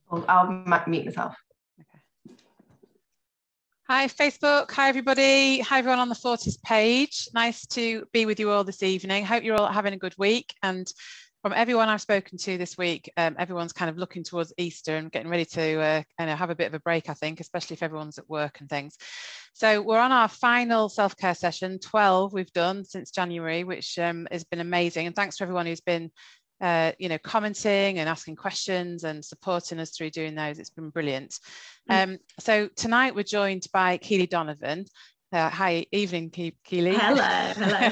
I'll mute myself. Okay. Hi, Facebook. Hi, everybody. Hi, everyone on the Fortis page. Nice to be with you all this evening. Hope you're all having a good week. And from everyone I've spoken to this week, everyone's kind of looking towards Easter and getting ready to have a bit of a break, I think, especially if everyone's at work and things. So we're on our final self-care session, 12 we've done since January, which has been amazing. And thanks to everyone who's been commenting and asking questions and supporting us through doing those. It's been brilliant. So tonight we're joined by Keeley Donovan. Hi, evening, Keeley. Hello.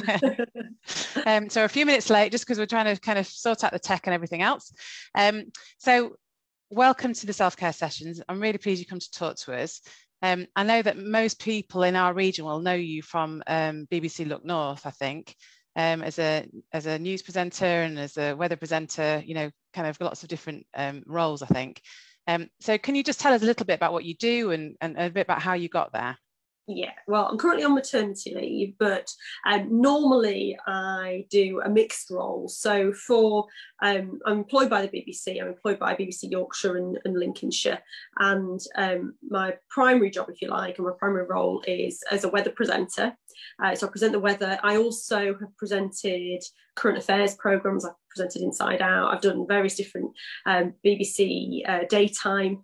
So a few minutes late, just because we're trying to kind of sort out the tech and everything else. So welcome to the self-care sessions. I'm really pleased you come to talk to us. I know that most people in our region will know you from BBC Look North, I think. As a news presenter and as a weather presenter, kind of lots of different roles, I think. So can you just tell us a little bit about what you do and a bit about how you got there? Yeah, well, I'm currently on maternity leave, but normally I do a mixed role. So I'm employed by the BBC, I'm employed by BBC Yorkshire and Lincolnshire. And my primary job, if you like, and my primary role is as a weather presenter. So I present the weather. I also have presented current affairs programmes. I've presented Inside Out. I've done various different BBC daytime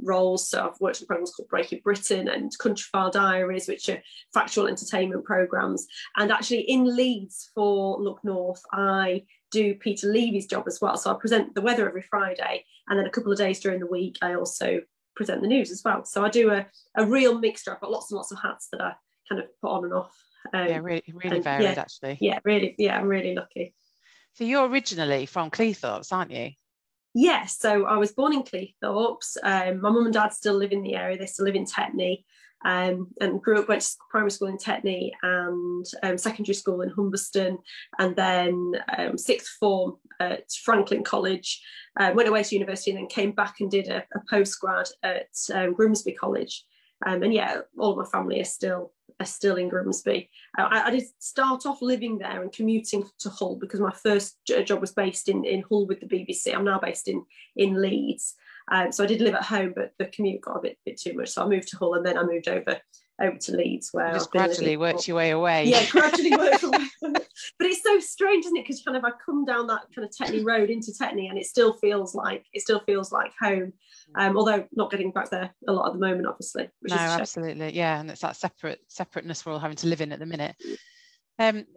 roles. So I've worked on programmes called Breaking Britain and Countryfile Diaries, which are factual entertainment programmes. And actually in Leeds for Look North, I do Peter Levy's job as well. So I present the weather every Friday, and then a couple of days during the week I also present the news as well. So I do a real mixture. I've got lots and lots of hats that I kind of put on and off. Yeah, really varied, actually. Yeah, really. Yeah, I'm really lucky. So you're originally from Cleethorpes, aren't you? Yes, so I was born in Cleethorpes. My mum and dad still live in the area. They still live in Tetney, and went to primary school in Tetney and secondary school in Humberston, and then sixth form at Franklin College. Went away to university and then came back and did a postgrad at Grimsby College. And yeah, all of my family are still in Grimsby. I did start off living there and commuting to Hull because my first job was based in Hull with the BBC. I'm now based in Leeds. So I did live at home, but the commute got a bit too much. So I moved to Hull, and then I moved over to Leeds, where you just gradually worked your way away. Yeah, gradually worked away. But it's so strange, isn't it? Because kind of I come down that kind of Tetney road into Tetney, and it still feels like home. Although not getting back there a lot at the moment, obviously. No, absolutely, yeah, and it's that separateness we're all having to live in at the minute.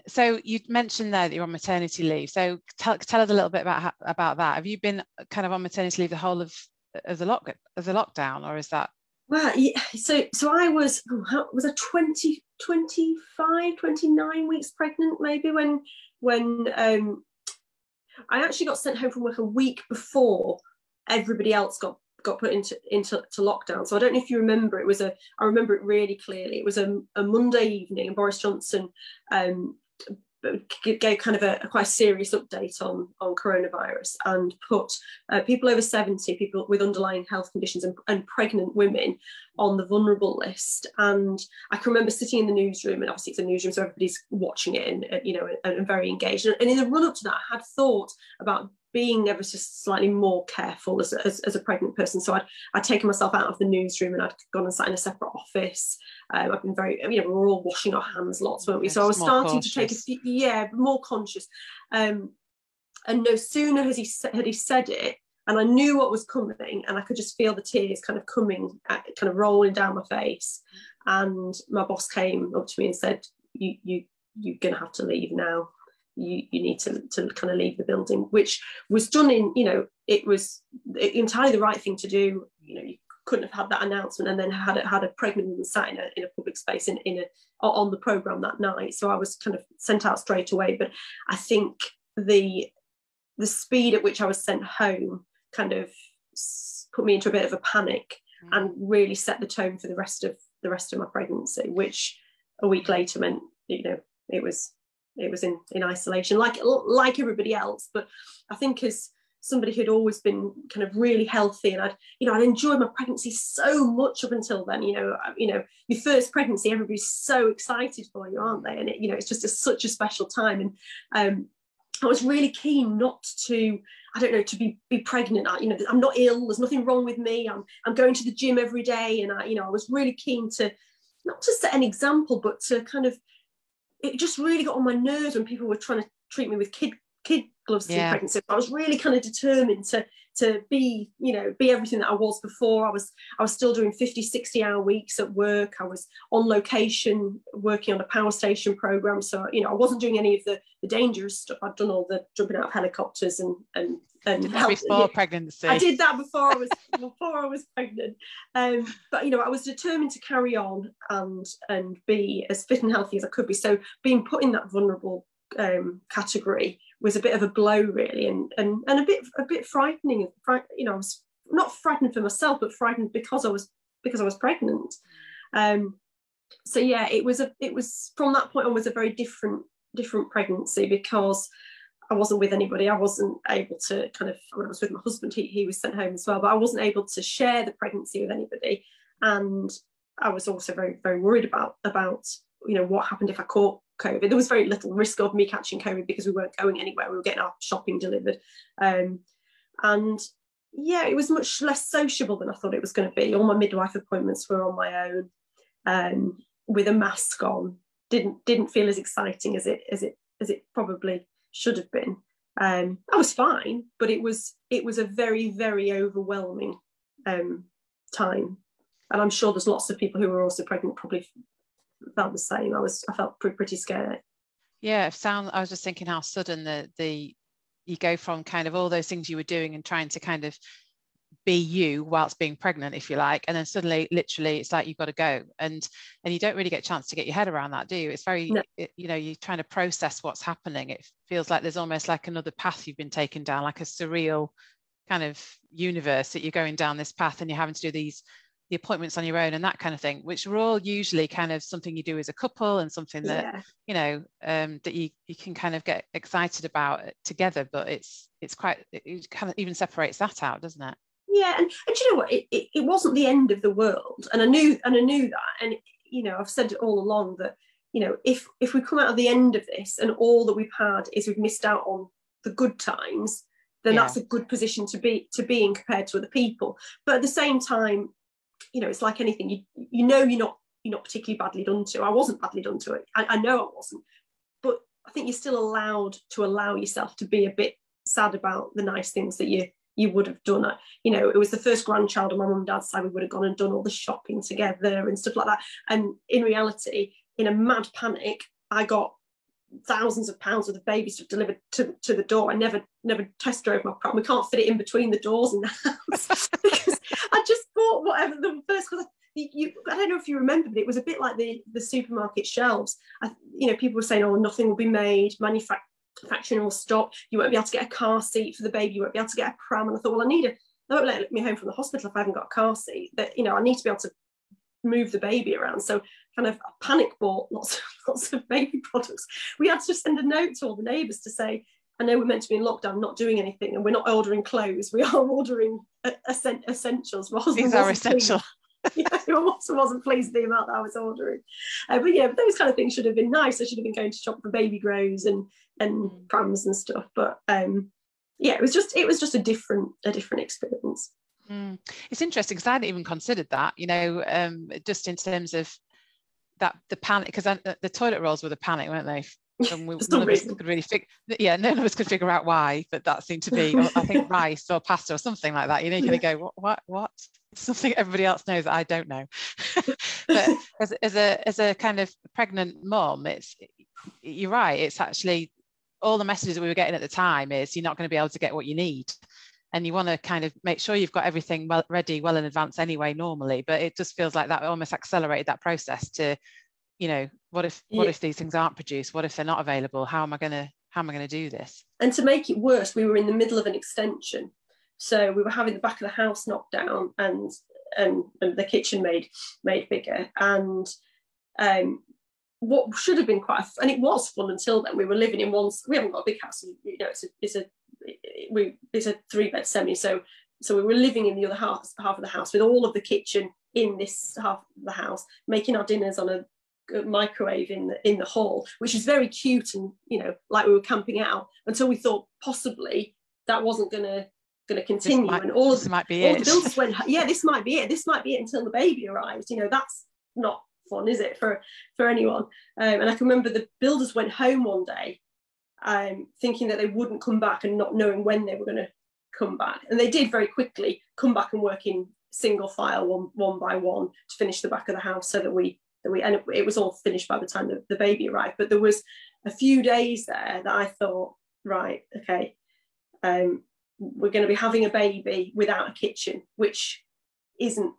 So you mentioned there that you're on maternity leave. So tell us a little bit about that. Have you been kind of on maternity leave the whole of the lockdown, or is that? Well, yeah, so I was I 29 weeks pregnant maybe when I actually got sent home from work a week before everybody else got put into lockdown. So I don't know if you remember, I remember it really clearly. It was a Monday evening, and Boris Johnson gave kind of a quite serious update on coronavirus, and put people over 70, people with underlying health conditions, and pregnant women on the vulnerable list. And I can remember sitting in the newsroom, and obviously it's a newsroom, so everybody's watching it and very engaged. And in the run up to that, I had thought about being ever so slightly more careful as a pregnant person. So I'd taken myself out of the newsroom, and I'd gone and sat in a separate office. I've been very, we were all washing our hands lots, weren't we? So I was starting to take more conscious. And no sooner had he said it, and I knew what was coming, and I could just feel the tears kind of coming, kind of rolling down my face. And my boss came up to me and said, you're going to have to leave now. You need to kind of leave the building, which was done it was entirely the right thing to do. You couldn't have had that announcement and then had a pregnant woman sat in a public space on the programme that night. So I was kind of sent out straight away. But I think the speed at which I was sent home kind of put me into a bit of a panic and really set the tone for the rest of my pregnancy, which a week later meant it was in isolation like everybody else. But I think as somebody who'd always been kind of really healthy, and I'd enjoyed my pregnancy so much up until then. Your first pregnancy, everybody's so excited for you, aren't they? And it's just such a special time. And I was really keen not to, I don't know, to be pregnant. I'm not ill. There's nothing wrong with me. I'm going to the gym every day, and I was really keen to not to set an example, but to kind of. It just really got on my nerves when people were trying to treat me with kid gloves through pregnancy. I was really kind of determined to be everything that I was before. I was still doing 50, 60-hour weeks at work. I was on location working on a power station program. So, I wasn't doing any of the dangerous stuff. I'd done all the jumping out of helicopters and did that before pregnancy. I did that before I was pregnant. But I was determined to carry on and be as fit and healthy as I could be. So being put in that vulnerable category was a bit of a blow, really, and a bit frightening. I was not frightened for myself, but frightened because I was pregnant. So yeah, it was from that point on was a very different pregnancy, because I wasn't with anybody. I wasn't able to when I was with my husband, he was sent home as well, but I wasn't able to share the pregnancy with anybody. And I was also very, very worried about what happened if I caught COVID. There was very little risk of me catching COVID because we weren't going anywhere. We were getting our shopping delivered. And yeah, it was much less sociable than I thought it was going to be. All my midwife appointments were on my own, with a mask on. Didn't feel as exciting as it probably should have been. I was fine, but it was a very, very overwhelming time. And I'm sure there's lots of people who were also pregnant probably felt the same. I felt pretty scared. Yeah, I was just thinking how sudden the you go from kind of all those things you were doing and trying to kind of be you whilst being pregnant, if you like, and then suddenly literally it's like you've got to go, and you don't really get a chance to get your head around that, do you? It's very no. You're trying to process what's happening. It feels like there's almost like another path you've been taken down, like a surreal kind of universe that you're going down this path, and you're having to do the appointments on your own and that kind of thing, which are all usually kind of something you do as a couple and something that that you can kind of get excited about together, but it kind of even separates that out, doesn't it? Yeah, and you know what, it wasn't the end of the world, and I knew that, and I've said it all along that if we come out of the end of this and all that we've had is we've missed out on the good times, then that's a good position to be in compared to other people. But at the same time, it's like anything, you're not particularly badly done to. I wasn't badly done to. I know I wasn't, but I think you're still allowed to allow yourself to be a bit sad about the nice things that you would have done. It was the first grandchild on my mum and dad's side. We would have gone and done all the shopping together and stuff like that. And in reality, in a mad panic, I got thousands of pounds worth of baby stuff delivered to the door. I never test drove my pram. We can't fit it in between the doors in the house because I just bought whatever the first. I don't know if you remember, but it was a bit like the supermarket shelves. People were saying, "Oh, nothing will be made. Manufacturing will stop. You won't be able to get a car seat for the baby. You won't be able to get a pram." And I thought, well, they won't let me home from the hospital if I haven't got a car seat. That I need to be able to move the baby around. So kind of panic bought lots of baby products. We had to send a note to all the neighbours to say, I know we're meant to be in lockdown, not doing anything, and we're not ordering clothes. We are ordering essentials. These are essential. I wasn't pleased with the amount that I was ordering. But those kind of things should have been nice. I should have been going to shop for baby grows and prams and stuff. But it was just a different experience. It's interesting because I hadn't even considered that, just in terms of that the panic, because the toilet rolls were the panic, weren't they? And none of us could really none of us could figure out why, but that seemed to be, I think, rice or pasta or something like that. You kind of go, what? Something everybody else knows that I don't know. But as a kind of pregnant mum, you're right. It's actually all the messages that we were getting at the time is you're not going to be able to get what you need. And you want to kind of make sure you've got everything ready well in advance anyway, normally. But it just feels like that almost accelerated that process to, what if these things aren't produced? What if they're not available? How am I going to do this? And to make it worse, we were in the middle of an extension, so we were having the back of the house knocked down and the kitchen made bigger. And what should have been and it was fun until then. We were living in we haven't got a big house. It's a 3-bed semi, so we were living in the other half of the house with all of the kitchen in this half of the house, making our dinners on a microwave in the hall, which is very cute and, you know, like we were camping out, until we thought possibly that wasn't going to continue. And all the builders went, yeah, this might be it until the baby arrives. You know, that's not fun, is it, for anyone? And I can remember the builders went home one day thinking that they wouldn't come back and not knowing when they were going to come back. And they did very quickly come back and work in single file, one by one, to finish the back of the house, so that we and it was all finished by the time the baby arrived. But there was a few days there that I thought, right, okay, we're going to be having a baby without a kitchen, which isn't,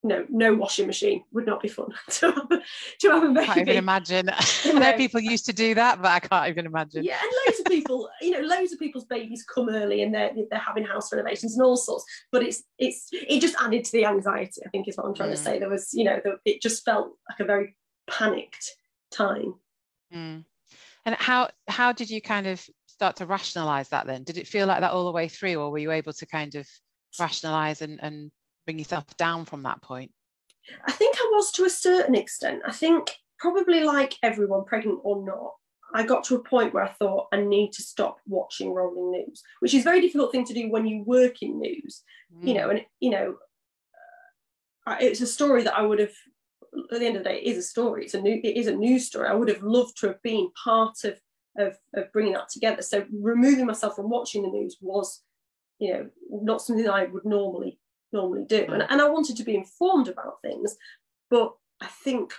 no washing machine would not be fun to have a baby. I can't even imagine. I know people used to do that, but I can't even imagine. Yeah, and loads of people, loads of people's babies come early and they're having house renovations and all sorts. But it just added to the anxiety, I think, is what I'm trying to say. There was, it just felt like a very panicked time. And how did you kind of start to rationalise that then? Did it feel like that all the way through, or were you able to kind of rationalise and bring yourself down from that point? I think I was, to a certain extent. I think probably like everyone, pregnant or not, I got to a point where I thought I need to stop watching rolling news, which is a very difficult thing to do when you work in news, it's a story that I would have, at the end of the day, it is a story. It is a news story. I would have loved to have been part of bringing that together. So removing myself from watching the news was, not something that I would normally do. And I wanted to be informed about things, but I think,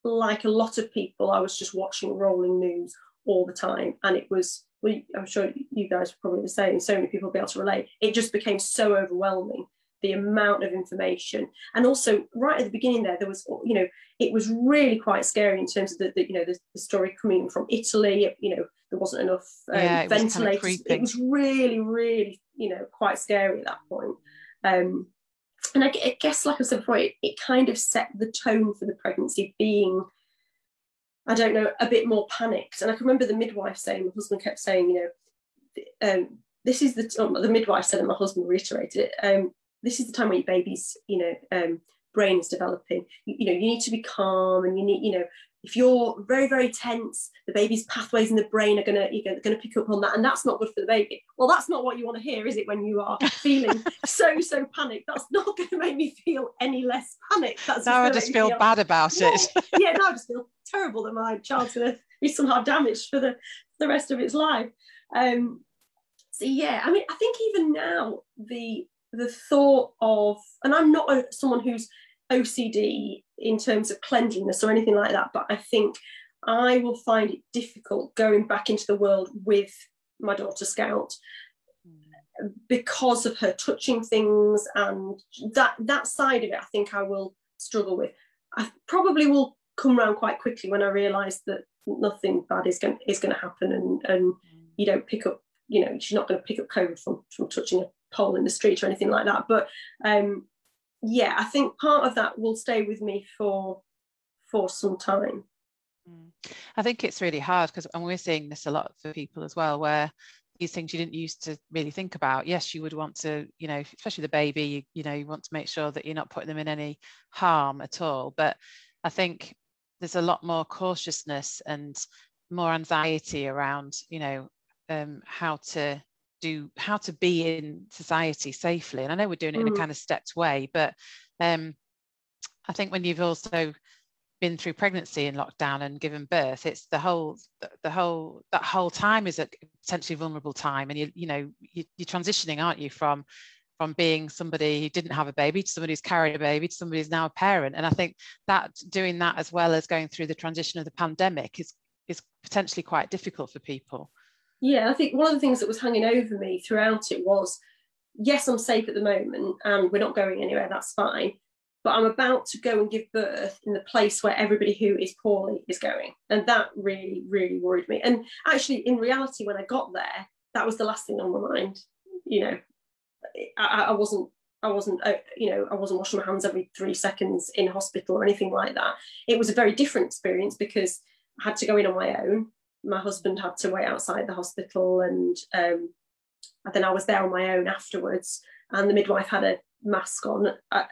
like a lot of people, I was just watching rolling news all the time. And it was, I'm sure you guys are probably the same, so many people will be able to relate. It just became so overwhelming, the amount of information. And also right at the beginning there was, it was really quite scary in terms of the story coming from Italy. There wasn't enough ventilators. It was really, really, quite scary at that point. And I guess, like I said before, it kind of set the tone for the pregnancy being, I don't know, a bit more panicked. And I can remember the midwife saying, my husband kept saying, this is the midwife said, and my husband reiterated it, this is the time when your baby's, brain is developing. You need to be calm, and you need, if you're very, very tense, the baby's pathways in the brain are going to pick up on that, and that's not good for the baby. Well, that's not what you want to hear, is it, when you are feeling so panicked? That's not going to make me feel any less panicked. Now I just feel bad about it. Yeah, now I just feel terrible that my child's going to be somehow damaged for the rest of its life. So yeah, I mean, I think even now the thought of, and I'm not someone who's OCD in terms of cleanliness or anything like that, but I think I will find it difficult going back into the world with my daughter Scout because of her touching things, and that side of it I think I will struggle with. I probably will come around quite quickly when I realise that nothing bad is going to happen, and you don't pick up, she's not going to pick up COVID from touching a pole in the street or anything like that. But yeah, I think part of that will stay with me for some time. I think it's really hard because, and we're seeing this a lot for people as well, where these things you didn't used to really think about. Yes, you would want to, especially the baby, you want to make sure that you're not putting them in any harm at all. But I think there's a lot more cautiousness and more anxiety around, how to be in society safely. And I know we're doing it in a kind of stepped way, but I think when you've also been through pregnancy and lockdown and given birth, it's that whole time is a potentially vulnerable time, and you're transitioning, aren't you, from being somebody who didn't have a baby to somebody who's carried a baby to somebody who's now a parent. And I think that doing that as well as going through the transition of the pandemic is potentially quite difficult for people. Yeah, I think one of the things that was hanging over me throughout it was, yes, I'm safe at the moment and we're not going anywhere, that's fine, but I'm about to go and give birth in the place where everybody who is poorly is going. And that really, really worried me. And actually, in reality, when I got there, that was the last thing on my mind. I wasn't washing my hands every 3 seconds in hospital or anything like that. It was a very different experience because I had to go in on my own. My husband had to wait outside the hospital, and then I was there on my own afterwards, and the midwife had mask on. I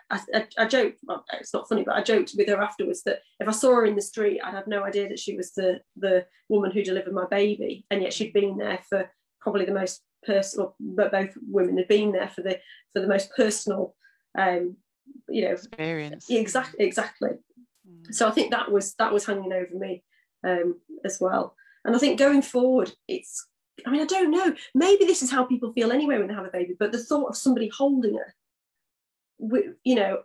joked, well, it's not funny, but I joked with her afterwards that if I saw her in the street, I'd have no idea that she was the woman who delivered my baby, and yet she'd been there for probably the most personal, but both women had been there for the most personal experience. Exactly. So I think that was hanging over me as well. And I think going forward, I don't know, maybe this is how people feel anyway when they have a baby, but the thought of somebody holding her,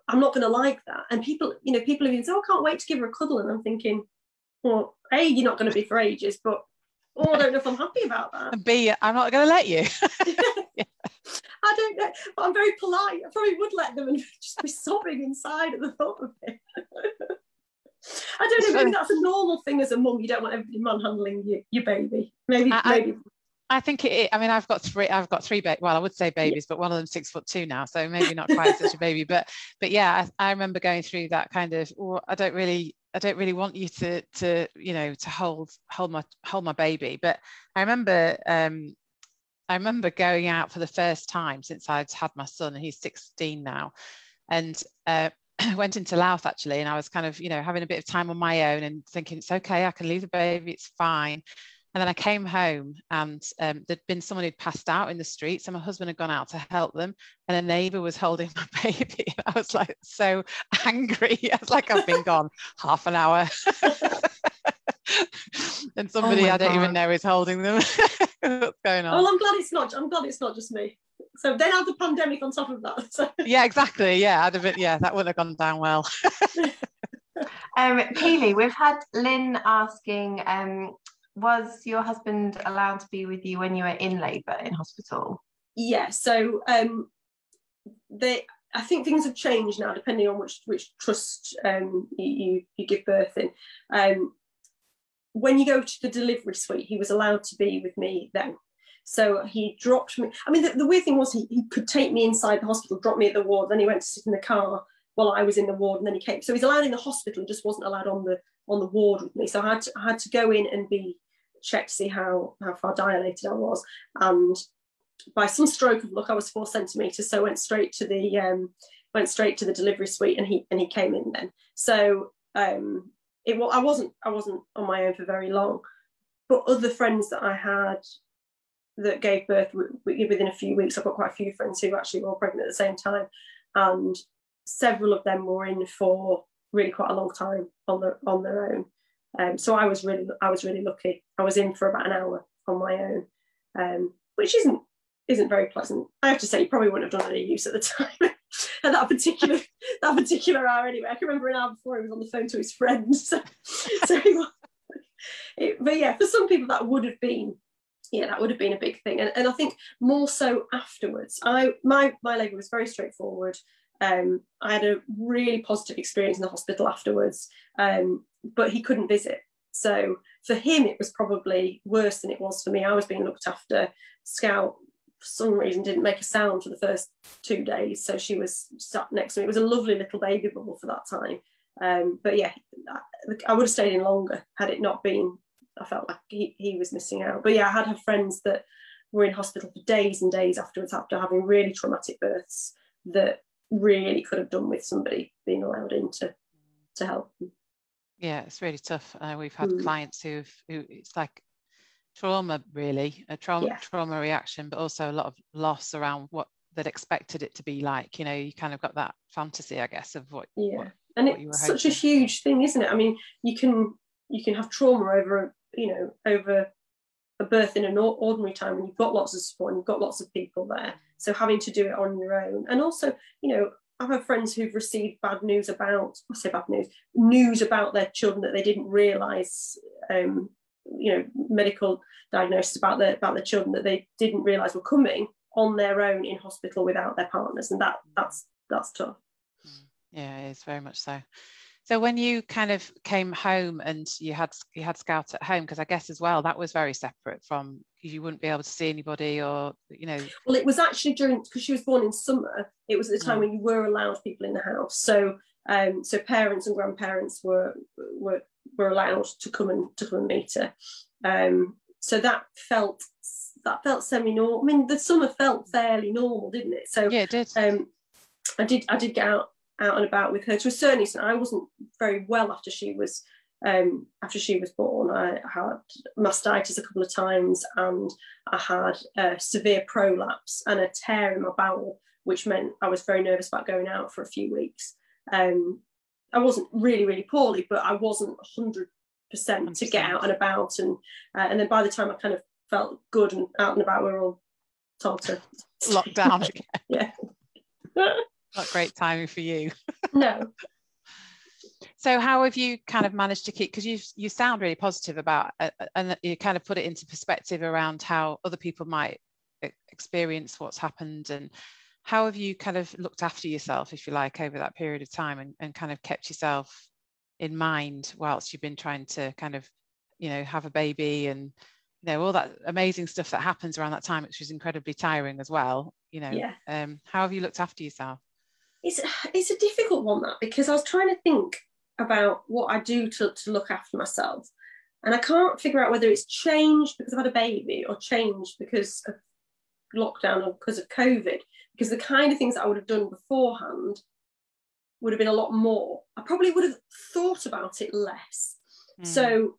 I'm not going to like that. And people have been saying, oh, I can't wait to give her a cuddle. And I'm thinking, well, A, you're not going to be for ages, but I don't know if I'm happy about that. And B, I'm not going to let you. Yeah. I don't know, but I'm very polite. I probably would let them and just be sobbing inside at the thought of it. I don't know, maybe that's a normal thing as a mum. You don't want everybody manhandling your baby. Maybe. I think I've got three babies. Well, I would say babies, but one of them's 6'2" now, so maybe not quite such a baby. But yeah, I remember going through that kind of. Well, I don't really want you to hold my baby. But I remember going out for the first time since I'd had my son, and he's 16 now, and went into Louth actually, and I was kind of having a bit of time on my own and thinking it's okay, I can leave the baby, it's fine. And then I came home, and there'd been someone who'd passed out in the street, so my husband had gone out to help them, and a neighbour was holding my baby. And I was like so angry. I was like, I've been gone half an hour. And somebody I don't even know is holding them. What's going on? Well, I'm glad it's not just me. So then add the pandemic on top of that. So. Yeah, exactly. Yeah, that wouldn't have gone down well. Keeley, we've had Lynn asking, was your husband allowed to be with you when you were in labour in hospital? Yeah, so I think things have changed now depending on which trust you give birth in. When you go to the delivery suite, he was allowed to be with me then. So he dropped me. I mean, the weird thing was he could take me inside the hospital, drop me at the ward, then he went to sit in the car while I was in the ward, and then he came. So he's allowed in the hospital, he just wasn't allowed on the ward with me. So I had to go in and be checked to see how far dilated I was. And by some stroke of luck, I was 4 centimetres, so went straight to the delivery suite, and he came in then. So I wasn't on my own for very long, but other friends that I had that gave birth within a few weeks, I've got quite a few friends who actually were all pregnant at the same time, and several of them were in for really quite a long time on their own. So I was really lucky. I was in for about an hour on my own, which isn't very pleasant. I have to say, you probably wouldn't have done any use at the time at that particular hour anyway. I can remember an hour before he was on the phone to his friend. So he was, but yeah, for some people that would have been a big thing. And I think more so afterwards. My labour was very straightforward. I had a really positive experience in the hospital afterwards, but he couldn't visit. So for him, it was probably worse than it was for me. I was being looked after. Scout, for some reason, didn't make a sound for the first 2 days. So she was sat next to me. It was a lovely little baby bubble for that time. But yeah, I would have stayed in longer had it not been, I felt like he was missing out. But yeah, I had friends that were in hospital for days and days afterwards after having really traumatic births that really could have done with somebody being allowed in to help them. Yeah, it's really tough. We've had clients who it's like trauma, really, a trauma reaction, but also a lot of loss around what they'd expected it to be like. You kind of got that fantasy, I guess, of what. Yeah, and it's such a huge thing, isn't it? I mean, you can have trauma over a birth in an ordinary time when you've got lots of support and you've got lots of people there. So having to do it on your own, and also, I've had friends who've received news about their children that they didn't realise, medical diagnosis about their children that they didn't realise were coming on their own in hospital without their partners, and that's tough. Yeah, it is very much so. So when you kind of came home and you had Scout at home, because I guess as well that was very separate from, you wouldn't be able to see anybody, or Well, it was actually because she was born in summer. It was at the time when you were allowed people in the house. So parents and grandparents were allowed to come and meet her. So that felt semi-normal. I mean, the summer felt fairly normal, didn't it? So yeah, it did. I did get out and about with her to a certain extent. I wasn't very well after she was born. I had mastitis a couple of times, and I had a severe prolapse and a tear in my bowel, which meant I was very nervous about going out for a few weeks. I wasn't really poorly, but I wasn't 100% to get out and about, and then by the time I kind of felt good and out and about, we were all told to lock down again. Yeah. Not great timing for you. No. So how have you kind of managed to keep, because you sound really positive about it, and you kind of put it into perspective around how other people might experience what's happened, and how have you kind of looked after yourself, if you like, over that period of time, and kind of kept yourself in mind whilst you've been trying to kind of, have a baby, and all that amazing stuff that happens around that time, which is incredibly tiring as well. Yeah. How have you looked after yourself? It's a difficult one, that, because I was trying to think about what I do to look after myself, and I can't figure out whether it's changed because I've had a baby or changed because of lockdown or because of COVID, because the kind of things that I would have done beforehand would have been a lot more. I probably would have thought about it less. So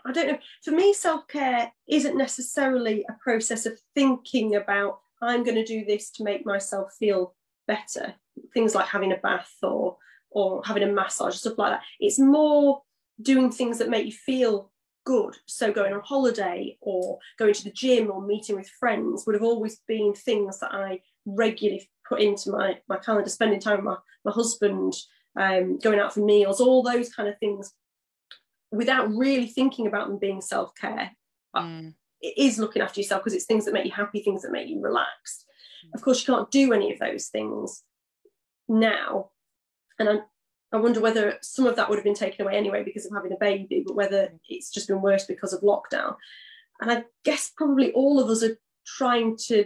I don't know, for me, self-care isn't necessarily a process of thinking about, I'm going to do this to make myself feel better, things like having a bath or having a massage, stuff like that. It's more doing things that make you feel good. So going on holiday or going to the gym or meeting with friends would have always been things that I regularly put into my calendar, spending time with my husband, going out for meals, all those kind of things, without really thinking about them being self-care. It is looking after yourself, because it's things that make you happy, things that make you relaxed. Of course, you can't do any of those things now, and I wonder whether some of that would have been taken away anyway because of having a baby, but whether it's just been worse because of lockdown. And I guess probably all of us are trying to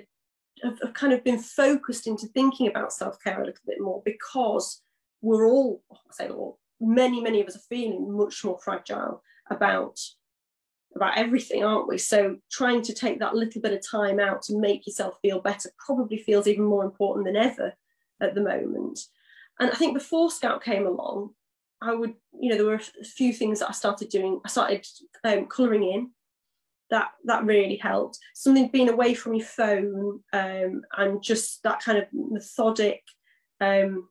have kind of been focused into thinking about self-care a little bit more, because we're all, many of us are feeling much more fragile about everything, aren't we? So trying to take that little bit of time out to make yourself feel better probably feels even more important than ever at the moment. And I think before Scout came along, I would, there were a few things that I started doing. I started colouring in. That really helped. Something being away from your phone, and just that kind of methodic. That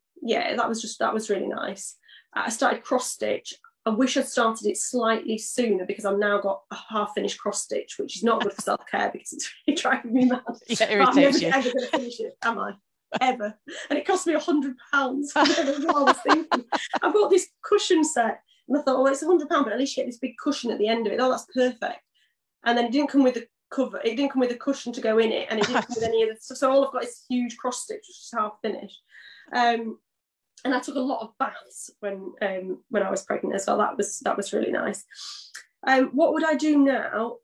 was really nice. I started cross stitch. I wish I'd started it slightly sooner, because I've now got a half-finished cross stitch, which is not good for self-care because it's really driving me mad. Yeah, it irritates you. I'm never ever going to finish it, am I? Ever. And it cost me £100. I was thinking, I've got this cushion set, and I thought, it's £100, but at least you get this big cushion at the end of it. Oh, that's perfect. And then it didn't come with the cover. It didn't come with a cushion to go in it, and it didn't come with any of the stuff. So all I've got is huge cross stitch, which is half finished. And I took a lot of baths when I was pregnant as well. That was really nice. What would I do now?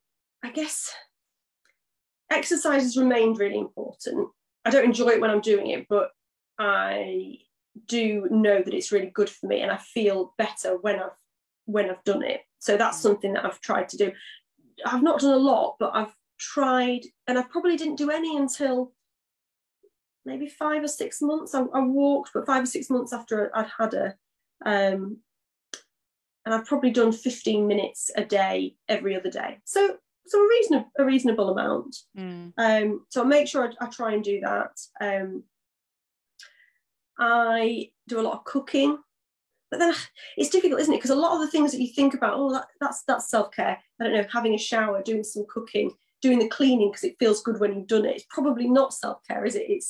I guess exercise has remained really important. I don't enjoy it when I'm doing it, but I do know that it's really good for me, and I feel better when I've done it. So that's something that I've tried to do. I've not done a lot, but I've tried, and I probably didn't do any until maybe 5 or 6 months. I walked, but 5 or 6 months after I'd had her. And I've probably done 15 minutes a day, every other day. So a reasonable amount. So I make sure I try and do that. I do a lot of cooking, but then it's difficult, isn't it? Because a lot of the things that you think about, that's self-care. I don't know, having a shower, doing some cooking, doing the cleaning because it feels good when you've done it. It's probably not self-care, is it?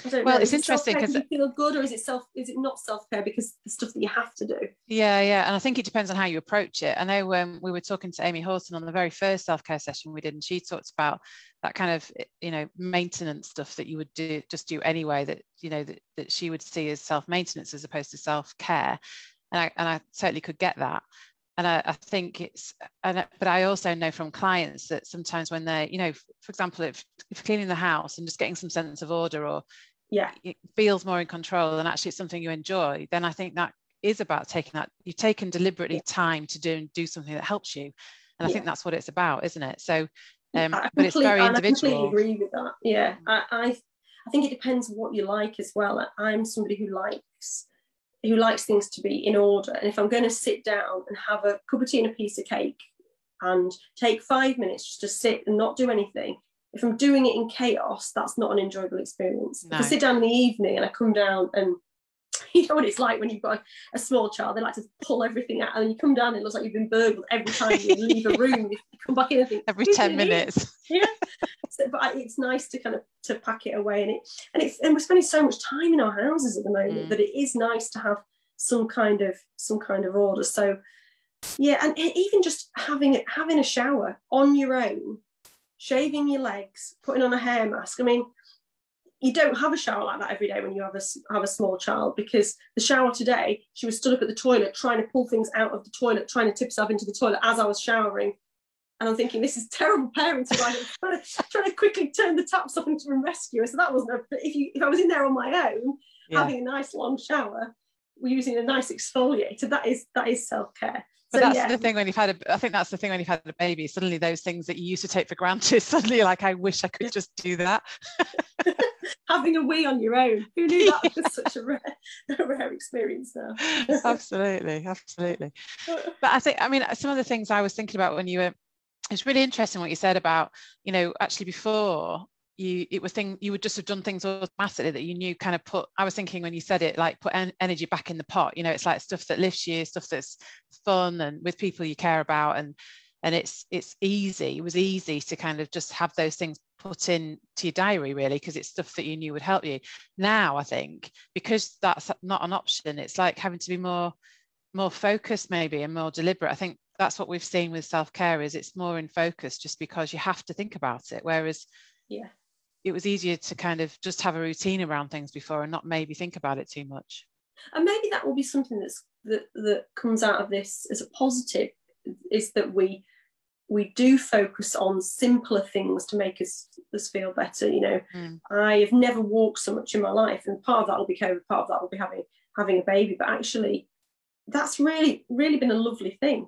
I don't know. It's interesting because you feel good, or is it not self-care because the stuff that you have to do? Yeah, and I think it depends on how you approach it. I know when we were talking to Amy Horton on the very first self-care session we did, and she talked about that kind of maintenance stuff that you would do anyway, that she would see as self-maintenance as opposed to self-care, and I totally could get that. And I think but I also know from clients that sometimes when they're, for example, if cleaning the house and just getting some sense of order, or it feels more in control and actually it's something you enjoy, then I think that is about taking that. You've taken deliberately time to do something that helps you. And I think that's what it's about, isn't it? So, but it's very individual. I completely agree with that. Yeah, I I think it depends what you like as well. I'm somebody who likes things to be in order, and if I'm going to sit down and have a cup of tea and a piece of cake and take 5 minutes just to sit and not do anything, if I'm doing it in chaos, that's not an enjoyable experience. No. If I sit down in the evening and I come down, and you know what it's like when you've got a small child, they like to pull everything out, and you come down and it looks like you've been burgled every time you leave a room. You come back in and think, every 10 minutes. Yeah. But it's nice to kind of to pack it away, and we're spending so much time in our houses at the moment that it is nice to have some kind of order. So yeah, and even just having a shower on your own, shaving your legs, putting on a hair mask. I mean, you don't have a shower like that every day when you have a small child, because the shower today, she was stood up at the toilet trying to pull things out of the toilet, trying to tip herself into the toilet as I was showering. And I'm thinking, this is terrible parenting. I'm trying to quickly turn the taps off and rescue her. So that wasn't. If I was in there on my own, having a nice long shower, we're using a nice exfoliator. That is self-care. But that's the thing when you've had I think that's the thing when you've had a baby. Suddenly, those things that you used to take for granted, suddenly you're like, I wish I could just do that. Having a wee on your own. Who knew that was such a rare experience now? Absolutely. But I mean, some of the things I was thinking about when you were. It's really interesting what you said about, actually before you would just have done things automatically that you knew kind of I was thinking when you said it, like put energy back in the pot, it's like stuff that lifts you, stuff that's fun and with people you care about. And it's easy. It was easy to kind of just have those things put in to your diary, really, because it's stuff that you knew would help you. Now, I think, because that's not an option, it's like having to be more focused maybe and more deliberate. I think that's what we've seen with self-care, is it's more in focus just because you have to think about it. Whereas it was easier to kind of just have a routine around things before and not maybe think about it too much. And maybe that will be something that comes out of this as a positive, is that we do focus on simpler things to make us feel better. I have never walked so much in my life, and part of that will be COVID, part of that will be having a baby, but actually that's really, really been a lovely thing.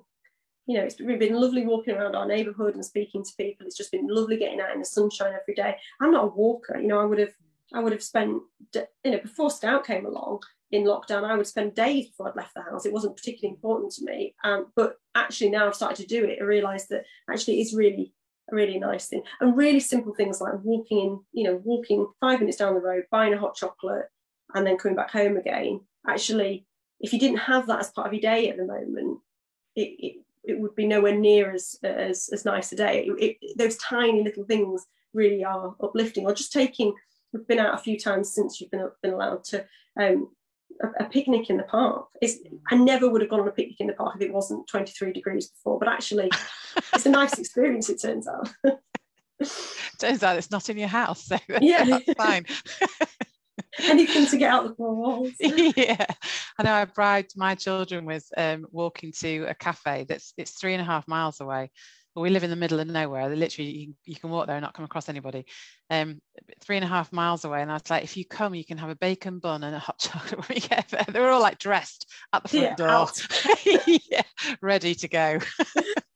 It's been lovely walking around our neighbourhood and speaking to people. It's just been lovely getting out in the sunshine every day. I'm not a walker. I would have spent, before Stout came along in lockdown, I would spend days before I'd left the house. It wasn't particularly important to me. But actually now I've started to do it, I realise that actually it is really a really nice thing. And really simple things like walking 5 minutes down the road, buying a hot chocolate and then coming back home again. Actually, if you didn't have that as part of your day at the moment, it would be nowhere near as nice a day. Those tiny little things really are uplifting. Or just we've been out a few times since you've been allowed to a picnic in the park. I never would have gone on a picnic in the park if it wasn't 23 degrees before, but actually it's a nice experience, it turns out. Turns out it's not in your house, so that's fine. Anything to get out the four walls. Yeah, I know. I bribed my children with walking to a cafe it's 3.5 miles away. But we live in the middle of nowhere. They literally you can walk there and not come across anybody. 3.5 miles away, and I was like, if you come, you can have a bacon bun and a hot chocolate when you get there. They were all like dressed at the front door, ready to go.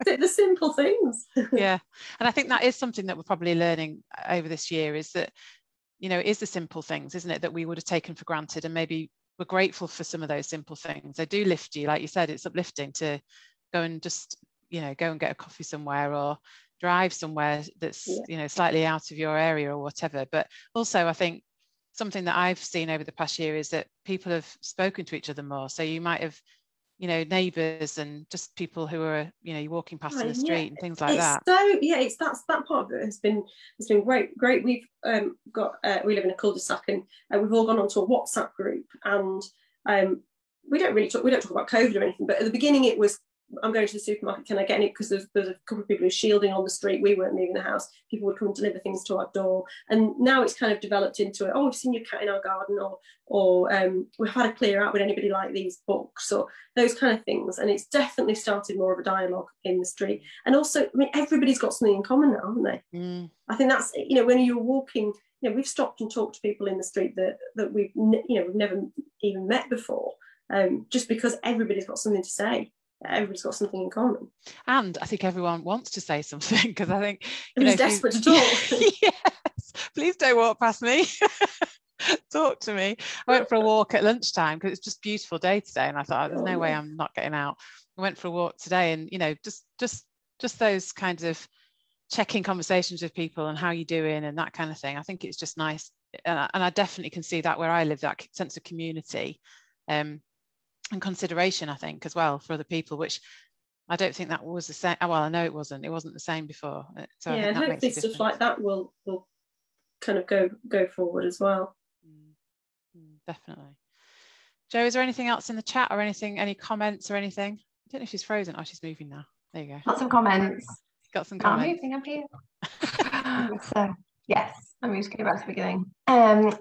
The simple things. Yeah, and I think that is something that we're probably learning over this year, is that it is the simple things, isn't it, that we would have taken for granted, and maybe we're grateful for some of those simple things. They do lift you, like you said. It's uplifting to go and just go and get a coffee somewhere, or drive somewhere that's slightly out of your area or whatever. But also I think something that I've seen over the past year is that people have spoken to each other more. So you might have neighbours and just people who are you're walking past in the street and things like that. So it's that part of it has been great. We've we live in a cul-de-sac, and we've all gone onto a WhatsApp group, and we don't talk about COVID or anything, but at the beginning it was, I'm going to the supermarket, can I get it? Because there's a couple of people who are shielding on the street. We weren't leaving the house. People would come and deliver things to our door. And now it's kind of developed into we've seen your cat in our garden, or we've had a clear out, would anybody like these books, or those kind of things. And it's definitely started more of a dialogue in the street. And also, everybody's got something in common now, haven't they? I think that's, when you're walking, we've stopped and talked to people in the street that we've never even met before, just because everybody's got something to say. Everybody's got something in common, and I think everyone wants to say something, because I think who's desperate to talk. Yes, Please don't walk past me. Talk to me. I went for a walk at lunchtime because it's just a beautiful day today, and I thought, oh, there's no way I'm not getting out. I went for a walk today, and just those kinds of checking conversations with people and how you doing and that kind of thing. I think it's just nice, and I definitely can see that where I live, that sense of community and consideration, I think, as well, for other people, which I don't think that was the same. Well, I know it wasn't the same before. So yeah, and hopefully stuff like that will kind of go forward as well. Definitely. Jo, is there anything else in the chat or anything, any comments or anything? I don't know if she's frozen. Oh, she's moving now. There you go. Got some comments. Got some comments. I'm here. So yes, I'm just going back to the beginning.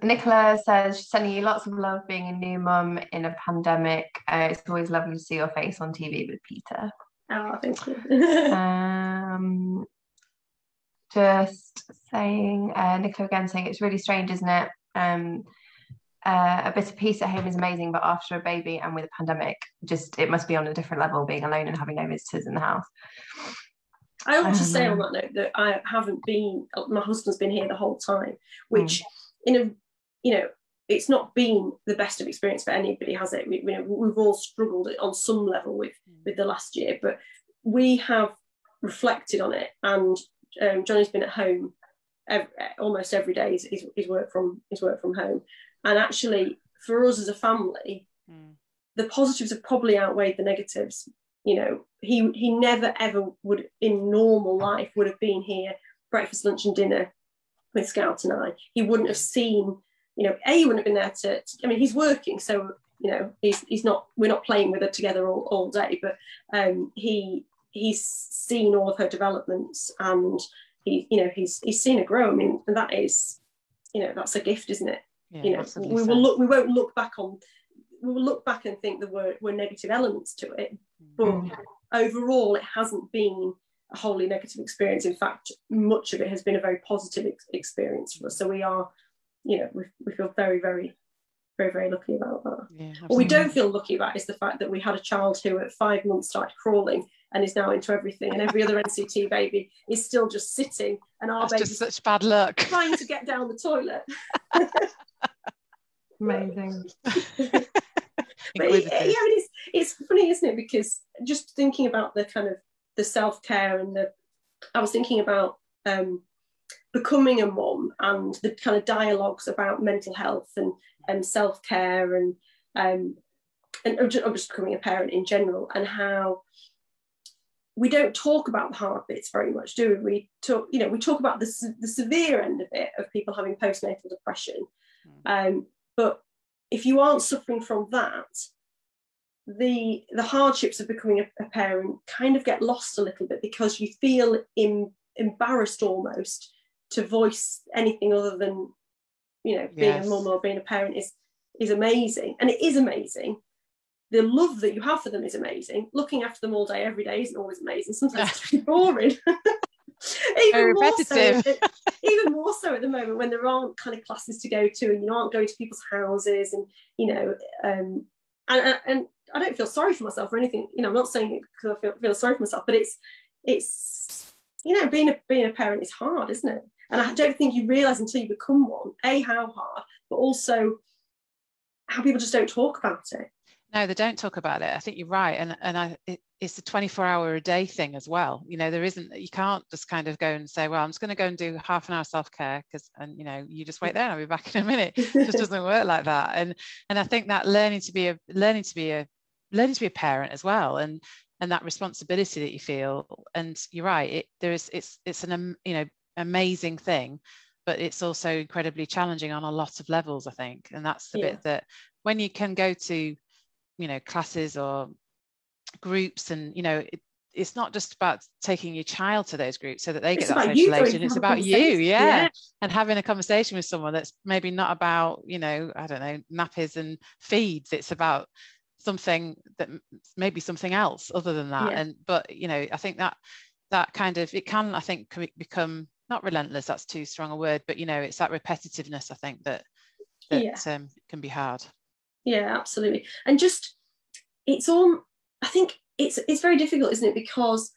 Nicola says she's sending you lots of love being a new mum in a pandemic. It's always lovely to see your face on TV with Peter. Oh, thank you. Just saying, Nicola again saying it's really strange, isn't it? A bit of peace at home is amazing, but after a baby and with a pandemic, it must be on a different level, being alone and having no visitors in the house. I ought to say on that note that I haven't been, my husband's been here the whole time, which it's not been the best of experience for anybody, has it? We've all struggled on some level with the last year, but we have reflected on it, and Johnny's been at home almost every day. His work from home, and actually for us as a family, the positives have probably outweighed the negatives. He never ever would in normal life would have been here breakfast, lunch and dinner with Scout and I. He wouldn't have seen, he wouldn't have been there to he's working, so he's not, we're not playing with her together all day, but he's seen all of her developments, and he's seen her grow. And that is, that's a gift, isn't it? Yeah, we won't look back on, we'll look back and think there were negative elements to it, but overall it hasn't been a wholly negative experience. In fact, much of it has been a very positive experience for us. So we are, we feel very, very, very, very lucky about that. Yeah, what we don't feel lucky about is the fact that we had a child who at 5 months started crawling and is now into everything, and every other NCT baby is still just sitting, and our baby's just such bad luck trying to get down the toilet. Amazing. But it's funny, isn't it? Because just thinking about the kind of the self-care and I was thinking about becoming a mum and the kind of dialogues about mental health and self-care and just becoming a parent in general, and how we don't talk about the hard bits very much, do we? We talk about the severe end of it, of people having postnatal depression, but if you aren't suffering from that, the hardships of becoming a parent kind of get lost a little bit, because you feel embarrassed almost to voice anything other than, being a mum or being a parent is amazing. And it is amazing. The love that you have for them is amazing. Looking after them all day, every day isn't always amazing. Sometimes it's really boring. Even more so at the moment, when there aren't kind of classes to go to, and you aren't going to people's houses, and and I don't feel sorry for myself or anything. I'm not saying it because I feel sorry for myself, but it's being a parent is hard, isn't it? And I don't think you realise until you become one, how hard, but also how people just don't talk about it. No, they don't talk about it. I think you're right, and it's a 24-hour-a-day thing as well. There isn't, you can't just kind of go and say, well, I'm just going to go and do half an hour self-care you just wait there and I'll be back in a minute. It just doesn't work like that. And I think that learning to be a parent as well, and that responsibility that you feel. And you're right, it's an amazing thing, but it's also incredibly challenging on a lot of levels, I think. And that's the bit that when you can go to classes or groups, and it's not just about taking your child to those groups so that they get that socialization. It's about you, and having a conversation with someone that's maybe not about I don't know, nappies and feeds. It's about something that maybe something else other than that. But I think that kind of, it can, I think, become not relentless, that's too strong a word, but it's that repetitiveness, I think, that can be hard. Yeah, absolutely. And just I think it's very difficult, isn't it? Because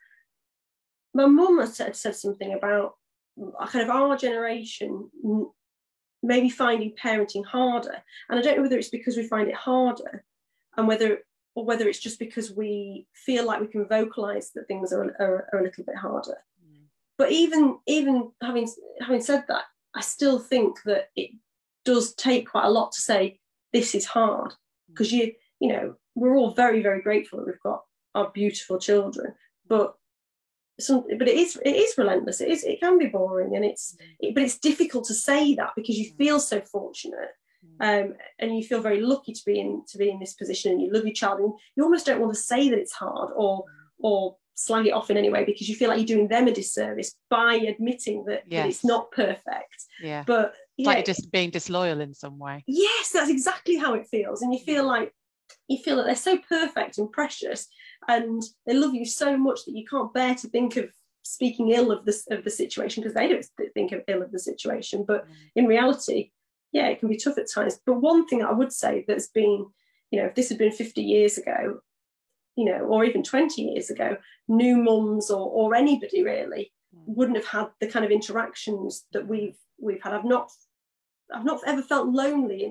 my mum had said something about kind of our generation maybe finding parenting harder. And I don't know whether it's because we find it harder, and whether it's just because we feel like we can vocalize that things are a little bit harder. But even having said that, I still think that it does take quite a lot to say this is hard, because you know, we're all very, very grateful that we've got our beautiful children, but it is relentless. It can be boring, and but it's difficult to say that because you feel so fortunate, and you feel very lucky to be in this position, and you love your child, and you almost don't want to say that it's hard or slag it off in any way, because you feel like you're doing them a disservice by admitting that it's not perfect. Yeah, but it's like you're just being disloyal in some way. Yes, that's exactly how it feels, and you feel that they're so perfect and precious, and they love you so much that you can't bear to think of speaking ill of the situation, because they don't think ill of the situation. But in reality, it can be tough at times. But one thing I would say that's been, you know, if this had been 50 years ago, you know, or even 20 years ago, new mums or anybody really wouldn't have had the kind of interactions that we've had. I've not ever felt lonely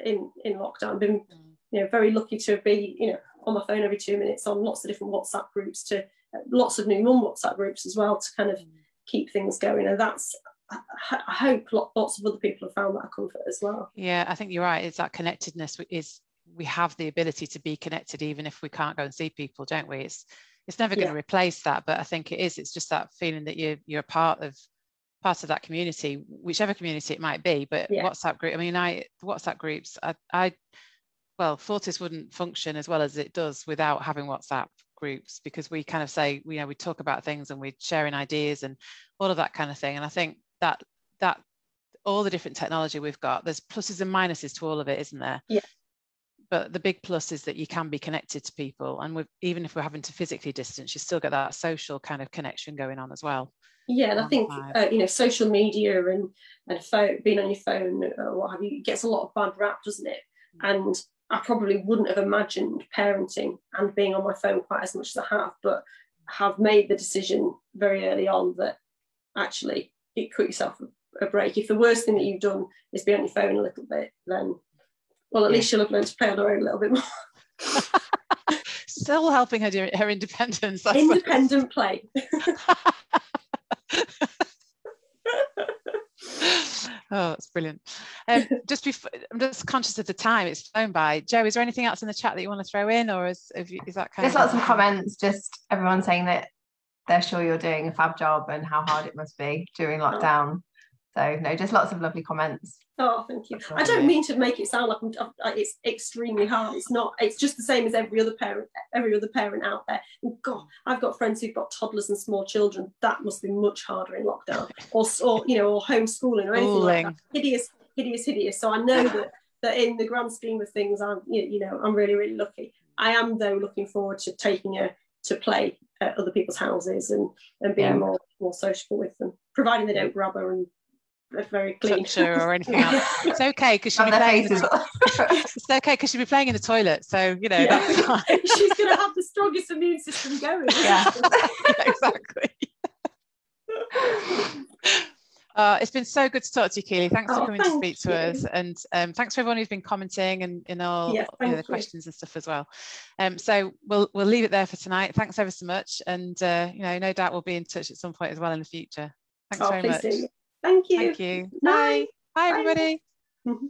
in lockdown. I've been, you know, very lucky to be, you know, on my phone every 2 minutes on lots of different WhatsApp groups, to lots of new mum WhatsApp groups as well, to kind of keep things going. And that's, I hope lots of other people have found that comfort as well. Yeah, I think you're right. It's that connectedness we have the ability to be connected even if we can't go and see people, don't we? It's never going to replace that, but I think it's just that feeling that you're part of that community, whichever community it might be. But WhatsApp group, I mean, WhatsApp groups, well, Fortis wouldn't function as well as it does without having WhatsApp groups, because we kind of say, you know, we talk about things and we're sharing ideas and all of that kind of thing. And I think that all the different technology we've got, there's pluses and minuses to all of it, isn't there? Yeah. But the big plus is that you can be connected to people, and even if we're having to physically distance, you still get that social kind of connection going on as well. Yeah, and I think you know, social media and being on your phone or what have you, gets a lot of bad rap, doesn't it? And I probably wouldn't have imagined parenting and being on my phone quite as much as I have, but have made the decision very early on that actually you cut yourself a break. If the worst thing that you've done is be on your phone a little bit, then at least she'll have learned to play on her own a little bit more. Still helping her do her independence. Independent play. Oh, that's brilliant. Just before, I'm just conscious of the time, it's flown by. Jo, is there anything else in the chat that you want to throw in, or is that kind There's lots of comments, just everyone saying that they're sure you're doing a fab job and how hard it must be during lockdown. So no, just lots of lovely comments. Oh, thank you. I don't mean to make it sound like it's extremely hard. It's not. It's just the same as every other parent out there. And God, I've got friends who've got toddlers and small children. That must be much harder in lockdown, or you know, or homeschooling or anything like that. Hideous. So I know that in the grand scheme of things, I'm really, really lucky. I am though looking forward to taking her to play at other people's houses and being more sociable with them, providing they don't grab her and very clean or anything else. It's okay because she'll be playing. It's okay because she'll be playing in the toilet, so you know that's fine. She's going to have the strongest immune system going. Yeah, exactly. It's been so good to talk to you, Keeley. Thanks for coming to speak to us, and thanks for everyone who's been commenting and in all the questions and stuff as well. So we'll leave it there for tonight. Thanks ever so much, and no doubt we'll be in touch at some point as well in the future. Thanks very much. Thank you. Thank you. Bye. Bye, everybody. Mm-hmm.